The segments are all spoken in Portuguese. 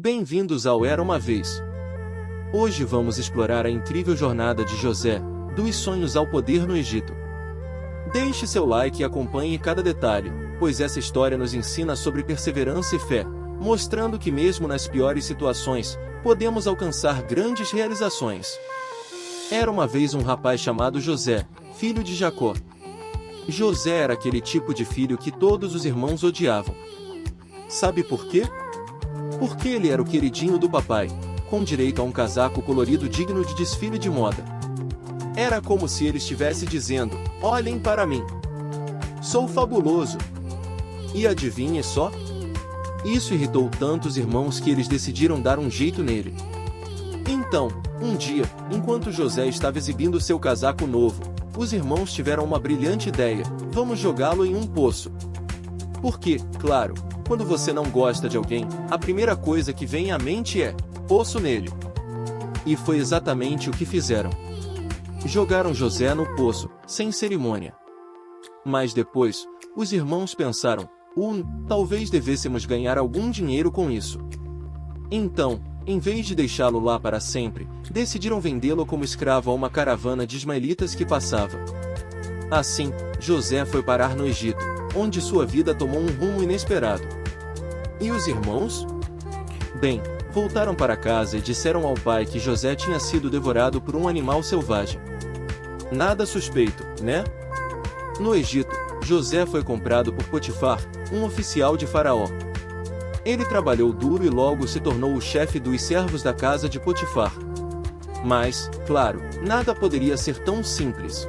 Bem-vindos ao Era Uma Vez. Hoje vamos explorar a incrível jornada de José, dos sonhos ao poder no Egito. Deixe seu like e acompanhe cada detalhe, pois essa história nos ensina sobre perseverança e fé, mostrando que mesmo nas piores situações, podemos alcançar grandes realizações. Era uma vez um rapaz chamado José, filho de Jacó. José era aquele tipo de filho que todos os irmãos odiavam. Sabe por quê? Porque ele era o queridinho do papai, com direito a um casaco colorido digno de desfile de moda. Era como se ele estivesse dizendo: olhem para mim. Sou fabuloso. E adivinhe só? Isso irritou tantos irmãos que eles decidiram dar um jeito nele. Então, um dia, enquanto José estava exibindo seu casaco novo, os irmãos tiveram uma brilhante ideia: vamos jogá-lo em um poço. Porque, claro, quando você não gosta de alguém, a primeira coisa que vem à mente é: poço nele. E foi exatamente o que fizeram. Jogaram José no poço, sem cerimônia. Mas depois, os irmãos pensaram: talvez devêssemos ganhar algum dinheiro com isso. Então, em vez de deixá-lo lá para sempre, decidiram vendê-lo como escravo a uma caravana de ismaelitas que passava. Assim, José foi parar no Egito, onde sua vida tomou um rumo inesperado. E os irmãos? Bem, voltaram para casa e disseram ao pai que José tinha sido devorado por um animal selvagem. Nada suspeito, né? No Egito, José foi comprado por Potifar, um oficial de Faraó. Ele trabalhou duro e logo se tornou o chefe dos servos da casa de Potifar. Mas, claro, nada poderia ser tão simples.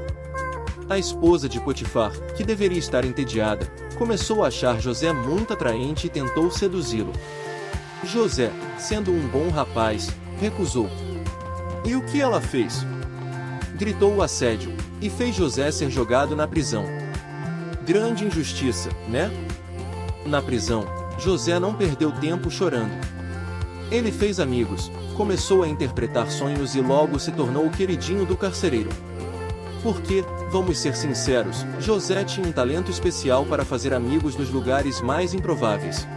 A esposa de Potifar, que deveria estar entediada, começou a achar José muito atraente e tentou seduzi-lo. José, sendo um bom rapaz, recusou. E o que ela fez? Gritou o assédio, e fez José ser jogado na prisão. Grande injustiça, né? Na prisão, José não perdeu tempo chorando. Ele fez amigos, começou a interpretar sonhos e logo se tornou o queridinho do carcereiro. Porque, vamos ser sinceros, José tinha um talento especial para fazer amigos nos lugares mais improváveis.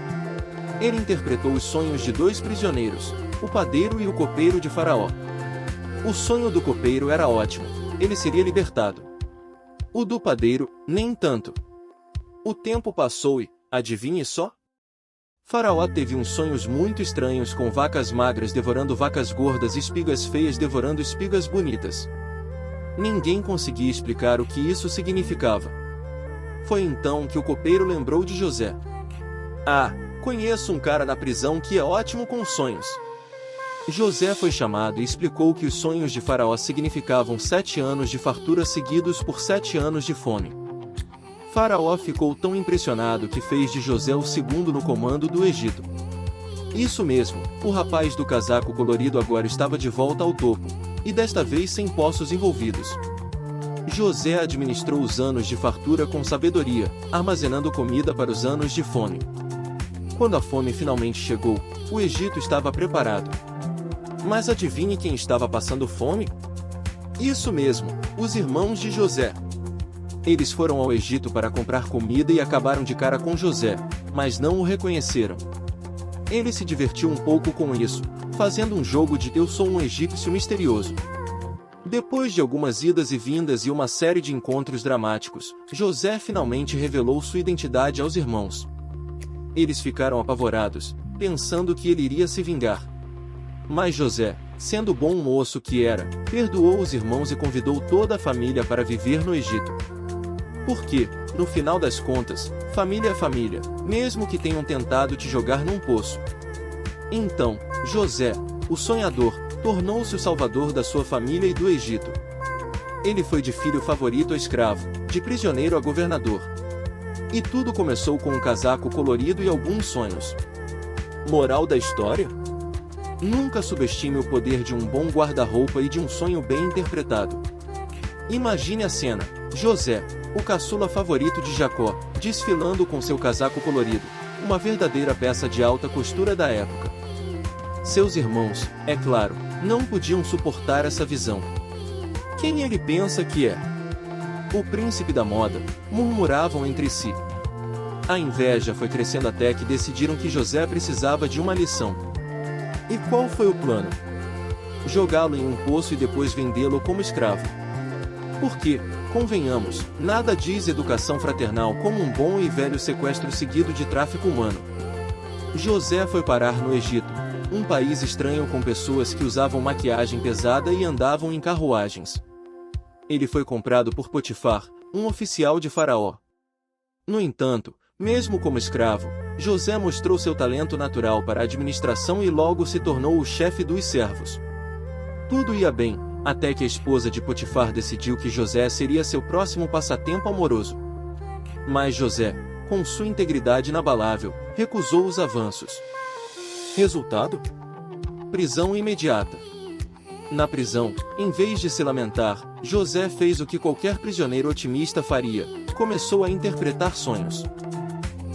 Ele interpretou os sonhos de dois prisioneiros, o padeiro e o copeiro de Faraó. O sonho do copeiro era ótimo, ele seria libertado. O do padeiro, nem tanto. O tempo passou e, adivinhe só? Faraó teve uns sonhos muito estranhos com vacas magras devorando vacas gordas e espigas feias devorando espigas bonitas. Ninguém conseguia explicar o que isso significava. Foi então que o copeiro lembrou de José. Conheço um cara na prisão que é ótimo com sonhos. José foi chamado e explicou que os sonhos de Faraó significavam 7 anos de fartura seguidos por 7 anos de fome. Faraó ficou tão impressionado que fez de José o segundo no comando do Egito. Isso mesmo, o rapaz do casaco colorido agora estava de volta ao topo, e desta vez sem poços envolvidos. José administrou os anos de fartura com sabedoria, armazenando comida para os anos de fome. Quando a fome finalmente chegou, o Egito estava preparado. Mas adivinhe quem estava passando fome? Isso mesmo, os irmãos de José. Eles foram ao Egito para comprar comida e acabaram de cara com José, mas não o reconheceram. Ele se divertiu um pouco com isso, fazendo um jogo de "eu sou um egípcio misterioso". Depois de algumas idas e vindas e uma série de encontros dramáticos, José finalmente revelou sua identidade aos irmãos. Eles ficaram apavorados, pensando que ele iria se vingar. Mas José, sendo o bom moço que era, perdoou os irmãos e convidou toda a família para viver no Egito. Porque, no final das contas, família é família, mesmo que tenham tentado te jogar num poço. Então, José, o sonhador, tornou-se o salvador da sua família e do Egito. Ele foi de filho favorito a escravo, de prisioneiro a governador. E tudo começou com um casaco colorido e alguns sonhos. Moral da história? Nunca subestime o poder de um bom guarda-roupa e de um sonho bem interpretado. Imagine a cena: José, o caçula favorito de Jacó, desfilando com seu casaco colorido, uma verdadeira peça de alta costura da época. Seus irmãos, é claro, não podiam suportar essa visão. Quem ele pensa que é? O príncipe da moda, murmuravam entre si. A inveja foi crescendo até que decidiram que José precisava de uma lição. E qual foi o plano? Jogá-lo em um poço e depois vendê-lo como escravo. Porque, convenhamos, nada diz educação fraternal como um bom e velho sequestro seguido de tráfico humano. José foi parar no Egito, um país estranho com pessoas que usavam maquiagem pesada e andavam em carruagens. Ele foi comprado por Potifar, um oficial de Faraó. No entanto, mesmo como escravo, José mostrou seu talento natural para a administração e logo se tornou o chefe dos servos. Tudo ia bem, até que a esposa de Potifar decidiu que José seria seu próximo passatempo amoroso. Mas José, com sua integridade inabalável, recusou os avanços. Resultado? Prisão imediata. Na prisão, em vez de se lamentar, José fez o que qualquer prisioneiro otimista faria: começou a interpretar sonhos.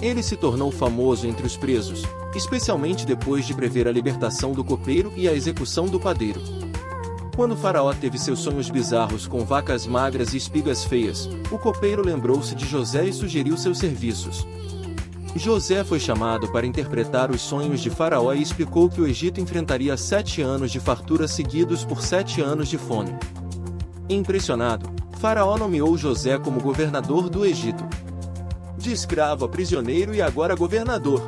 Ele se tornou famoso entre os presos, especialmente depois de prever a libertação do copeiro e a execução do padeiro. Quando Faraó teve seus sonhos bizarros com vacas magras e espigas feias, o copeiro lembrou-se de José e sugeriu seus serviços. José foi chamado para interpretar os sonhos de Faraó e explicou que o Egito enfrentaria 7 anos de fartura seguidos por 7 anos de fome. Impressionado, Faraó nomeou José como governador do Egito. De escravo a prisioneiro e agora governador.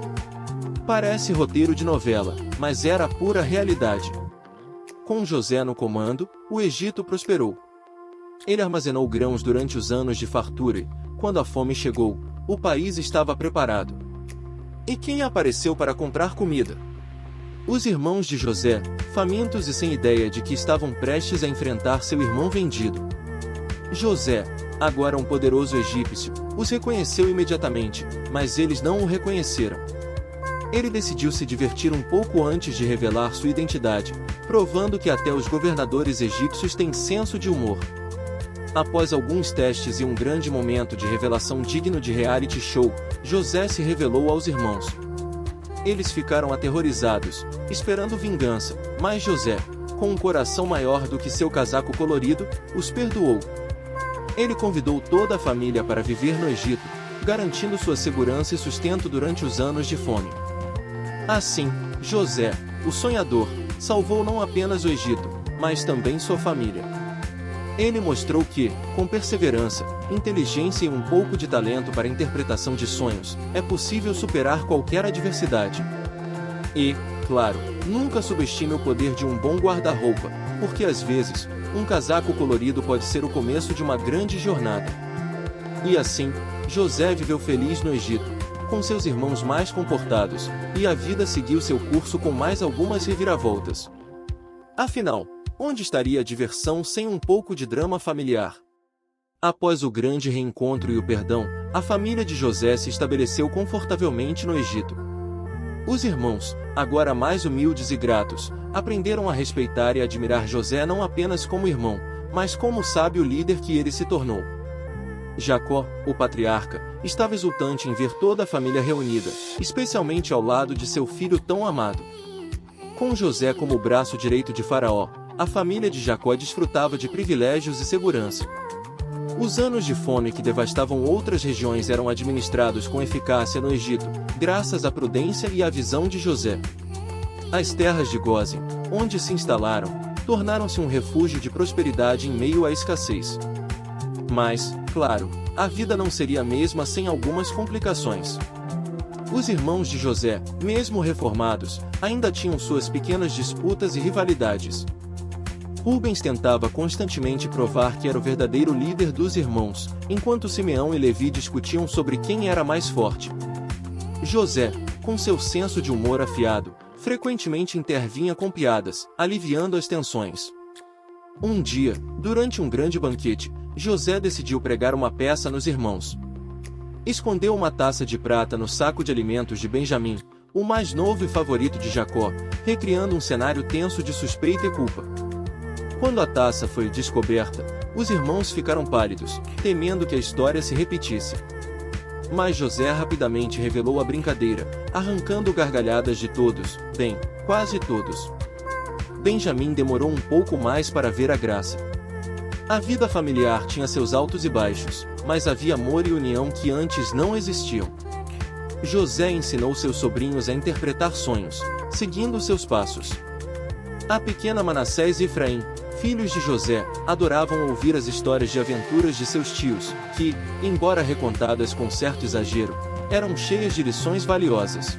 Parece roteiro de novela, mas era a pura realidade. Com José no comando, o Egito prosperou. Ele armazenou grãos durante os anos de fartura e, quando a fome chegou, o país estava preparado. E quem apareceu para comprar comida? Os irmãos de José, famintos e sem ideia de que estavam prestes a enfrentar seu irmão vendido. José, agora um poderoso egípcio, os reconheceu imediatamente, mas eles não o reconheceram. Ele decidiu se divertir um pouco antes de revelar sua identidade, provando que até os governadores egípcios têm senso de humor. Após alguns testes e um grande momento de revelação digno de reality show, José se revelou aos irmãos. Eles ficaram aterrorizados, esperando vingança, mas José, com um coração maior do que seu casaco colorido, os perdoou. Ele convidou toda a família para viver no Egito, garantindo sua segurança e sustento durante os anos de fome. Assim, José, o sonhador, salvou não apenas o Egito, mas também sua família. Ele mostrou que, com perseverança, inteligência e um pouco de talento para a interpretação de sonhos, é possível superar qualquer adversidade. E, claro, nunca subestime o poder de um bom guarda-roupa, porque às vezes, um casaco colorido pode ser o começo de uma grande jornada. E assim, José viveu feliz no Egito, com seus irmãos mais comportados, e a vida seguiu seu curso com mais algumas reviravoltas. Afinal, onde estaria a diversão sem um pouco de drama familiar? Após o grande reencontro e o perdão, a família de José se estabeleceu confortavelmente no Egito. Os irmãos, agora mais humildes e gratos, aprenderam a respeitar e admirar José não apenas como irmão, mas como o sábio líder que ele se tornou. Jacó, o patriarca, estava exultante em ver toda a família reunida, especialmente ao lado de seu filho tão amado. Com José como o braço direito de Faraó, a família de Jacó desfrutava de privilégios e segurança. Os anos de fome que devastavam outras regiões eram administrados com eficácia no Egito, graças à prudência e à visão de José. As terras de Gósen, onde se instalaram, tornaram-se um refúgio de prosperidade em meio à escassez. Mas, claro, a vida não seria a mesma sem algumas complicações. Os irmãos de José, mesmo reformados, ainda tinham suas pequenas disputas e rivalidades. Rubens tentava constantemente provar que era o verdadeiro líder dos irmãos, enquanto Simeão e Levi discutiam sobre quem era mais forte. José, com seu senso de humor afiado, frequentemente intervinha com piadas, aliviando as tensões. Um dia, durante um grande banquete, José decidiu pregar uma peça nos irmãos. Escondeu uma taça de prata no saco de alimentos de Benjamim, o mais novo e favorito de Jacó, recriando um cenário tenso de suspeita e culpa. Quando a taça foi descoberta, os irmãos ficaram pálidos, temendo que a história se repetisse. Mas José rapidamente revelou a brincadeira, arrancando gargalhadas de todos, bem, quase todos. Benjamim demorou um pouco mais para ver a graça. A vida familiar tinha seus altos e baixos, mas havia amor e união que antes não existiam. José ensinou seus sobrinhos a interpretar sonhos, seguindo seus passos. A pequena Manassés e Efraim, filhos de José, adoravam ouvir as histórias de aventuras de seus tios, que, embora recontadas com certo exagero, eram cheias de lições valiosas.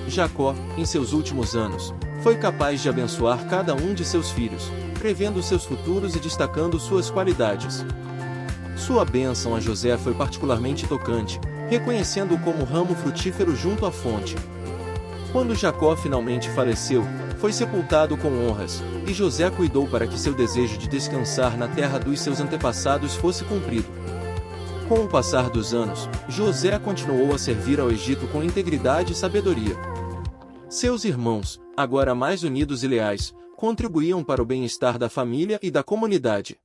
Jacó, em seus últimos anos, foi capaz de abençoar cada um de seus filhos, prevendo seus futuros e destacando suas qualidades. Sua bênção a José foi particularmente tocante, reconhecendo-o como ramo frutífero junto à fonte. Quando Jacó finalmente faleceu, foi sepultado com honras, e José cuidou para que seu desejo de descansar na terra dos seus antepassados fosse cumprido. Com o passar dos anos, José continuou a servir ao Egito com integridade e sabedoria. Seus irmãos, agora mais unidos e leais, contribuíam para o bem-estar da família e da comunidade.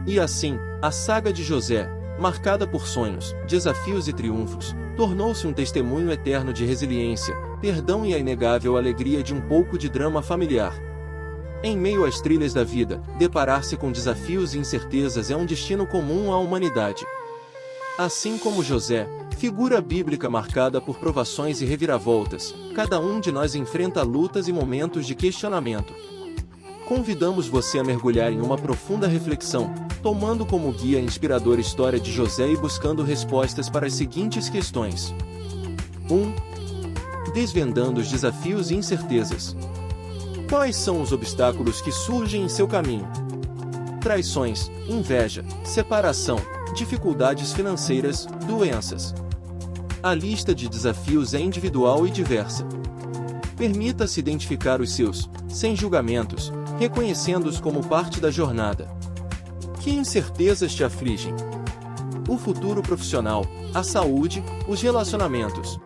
E assim, a saga de José, marcada por sonhos, desafios e triunfos, tornou-se um testemunho eterno de resiliência, perdão e a inegável alegria de um pouco de drama familiar. Em meio às trilhas da vida, deparar-se com desafios e incertezas é um destino comum à humanidade. Assim como José, figura bíblica marcada por provações e reviravoltas, cada um de nós enfrenta lutas e momentos de questionamento. Convidamos você a mergulhar em uma profunda reflexão, tomando como guia a inspiradora história de José e buscando respostas para as seguintes questões. 1. Desvendando os desafios e incertezas. Quais são os obstáculos que surgem em seu caminho? Traições, inveja, separação, dificuldades financeiras, doenças. A lista de desafios é individual e diversa. Permita-se identificar os seus, sem julgamentos, reconhecendo-os como parte da jornada. Que incertezas te afligem? O futuro profissional, a saúde, os relacionamentos.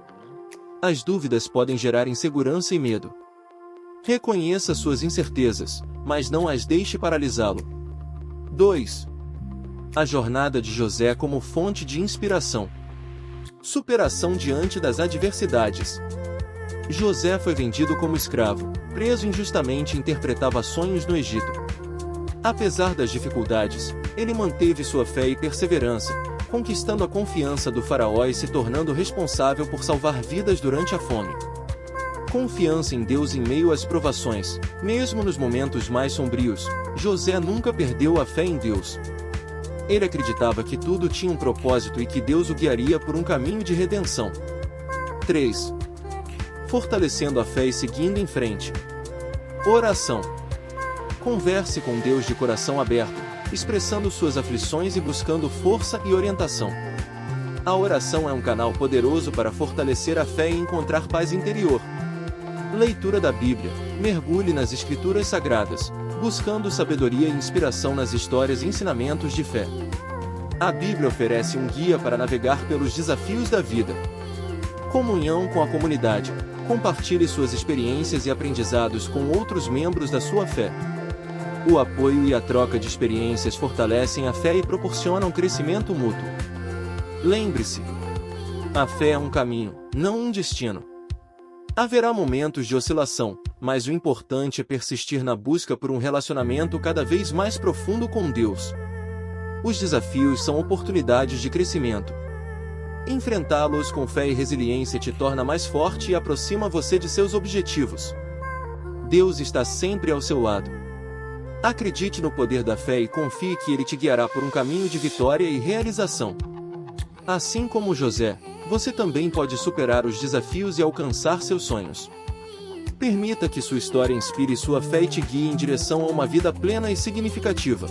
As dúvidas podem gerar insegurança e medo. Reconheça suas incertezas, mas não as deixe paralisá-lo. 2. A jornada de José como fonte de inspiração. Superação diante das adversidades. José foi vendido como escravo, preso injustamente e interpretava sonhos no Egito. Apesar das dificuldades, ele manteve sua fé e perseverança, conquistando a confiança do faraó e se tornando responsável por salvar vidas durante a fome. Confiança em Deus em meio às provações, mesmo nos momentos mais sombrios, José nunca perdeu a fé em Deus. Ele acreditava que tudo tinha um propósito e que Deus o guiaria por um caminho de redenção. 3. Fortalecendo a fé e seguindo em frente. Oração. Converse com Deus de coração aberto, expressando suas aflições e buscando força e orientação. A oração é um canal poderoso para fortalecer a fé e encontrar paz interior. Leitura da Bíblia. Mergulhe nas Escrituras Sagradas, buscando sabedoria e inspiração nas histórias e ensinamentos de fé. A Bíblia oferece um guia para navegar pelos desafios da vida. Comunhão com a comunidade. Compartilhe suas experiências e aprendizados com outros membros da sua fé. O apoio e a troca de experiências fortalecem a fé e proporcionam crescimento mútuo. Lembre-se, a fé é um caminho, não um destino. Haverá momentos de oscilação, mas o importante é persistir na busca por um relacionamento cada vez mais profundo com Deus. Os desafios são oportunidades de crescimento. Enfrentá-los com fé e resiliência te torna mais forte e aproxima você de seus objetivos. Deus está sempre ao seu lado. Acredite no poder da fé e confie que Ele te guiará por um caminho de vitória e realização. Assim como José, você também pode superar os desafios e alcançar seus sonhos. Permita que sua história inspire sua fé e te guie em direção a uma vida plena e significativa.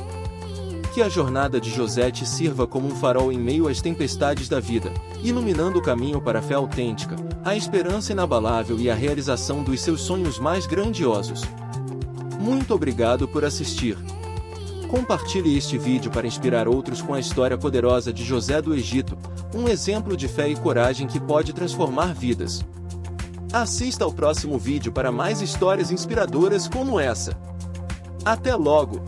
Que a jornada de José te sirva como um farol em meio às tempestades da vida, iluminando o caminho para a fé autêntica, a esperança inabalável e a realização dos seus sonhos mais grandiosos. Muito obrigado por assistir. Compartilhe este vídeo para inspirar outros com a história poderosa de José do Egito, um exemplo de fé e coragem que pode transformar vidas. Assista ao próximo vídeo para mais histórias inspiradoras como essa. Até logo!